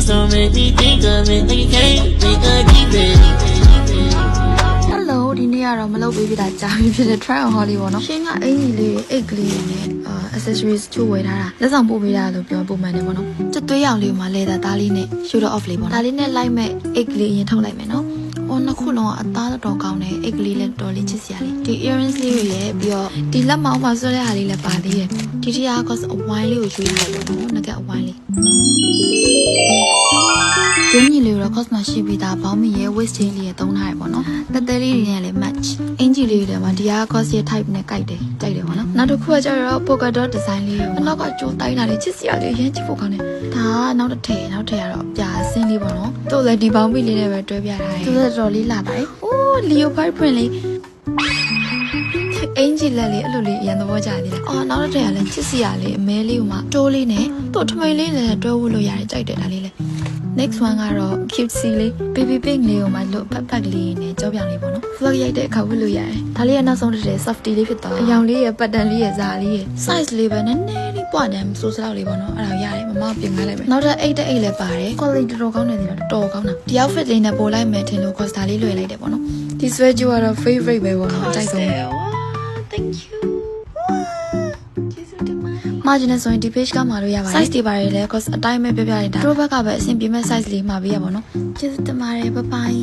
so many things of it, they can't think of deep. Hello ဒီနေ့ကတော့မလုပ်ပေးပြတာကြာပြီဖြစ်တဲ့ try on holly ပေါ့နော်ရှင်းကအင်ကြီးလေးအိတ်ကလေးနဲ့ accessories ချို့ဝယ်ထားတာလက်ဆောင်ပို့ပေးတာလို့ပြောပုံမှန်တယ်ပေါ့နော်ကျသွေးရောင်လေးမှာ leather သားလေးနဲ့ shoulder off လေးပေါ့နော်ဒါလေးနဲ့လိုက်မဲ့အိတ်ကလေးအရင်ထုတ်လိုက်မယ်နော်အော်နှစ်ခုလုံးကအသားတော်ကောင်းတယ်အိတ်ကလေးလည်းတော်လေးချစ်စရာလေးဒီ earrings လေးတွေလည်းပြီးတော့ဒီလက်မောင်းမှာဆွဲတဲ့ဟာလေးလည်းပါသေးတယ်ဒီတရားကအဝိုင်းလေးကိုရွေးထားတယ်ပေါ့နော်ငကအဝိုင်းလေးကျင်းကြီးလေးတော့ cost မှာရှိပြီးသားဘောင်းမီရဲ့ waist chain လေးရဲ့သုံးထားရပေါ့နော်တက်တဲလေးတွေနဲ့လည်း match အင်ဂျီလေးတွေမှာဒီဟာ cost ရဲ့ type နဲ့ကြိုက်တယ်ပေါ့နော်နောက်တစ်ခုကကျတော့ polka dot design လေးကိုအနောက်ကကြိုးတိုင်းတာလေးချစ်စရာလေးရမ်းချစ်ဖို့ကောင်းတယ်ဒါကနောက်တစ်ထည်ကတော့ပြာစင်းလေးပေါ့နော်သူ့လည်းဒီဘောင်းမီလေးနဲ့ပဲတွဲပြထားတယ်သူလည်းတော်လေးလာပါတယ်အိုး leopard print လေးအင်ဂျီလက်လေးအဲ့လိုလေးအရင်သဘောကျသေးတယ်အော်နောက်တစ်ထည်ကလည်းချစ်စရာလေးအမဲလေးကိုမှတိုးလေးနဲ့သူ့ထမိန်လေးလည်းတွဲဝတ်လို့ရတယ်ကြိုက်တယ်ဒါလေးလေnext one ကတော့ cute လေး baby pink လေးကိုမှလို့ပတ်ပတ်လေးနဲ့ကြောပြောင်လေးပေါ့နော် vlog ရိုက်တဲ့အခါဝတ်လို့ရတယ်ဒါလေးကနောက်ဆုံးတစ်ထည် softy လေးဖြစ်သွားအယောင်လေးရဲ့ pattern လေးရဲ့ဇာလေးရဲ့ size လေးပဲနည်းနည်းလေးပွားတယ်ဆိုစလောက်လေးပေါ့နော်အဲ့ဒါရတယ်မမပြင်ခိုင်းလိုက်မယ်နောက်ထပ်8တဲ့8လည်းပါတယ် quality တော်ကောင်းတယ်ဒီတော့တော်ကောင်းတာဒီ outfit လေးနဲ့ပို့လိုက်မယ်ထင်လို့ costa လေးလွယ်လိုက်တယ်ပေါ့နော်ဒီ sweat ကတော့ favorite ပဲပေါ့နော်အကြိုက်ဆုံး thank you margin ဆိုရင်ဒီ page ကမှာလို့ရပါတယ် size တွေပါတယ်လဲ cost အတိုင်းပဲပြပြနေတာတို့ဘက်ကပဲအဆင်ပြေမဲ့ size လေးမှာပေးရပါတော့ကျေးဇူးတင်ပါတယ် bye bye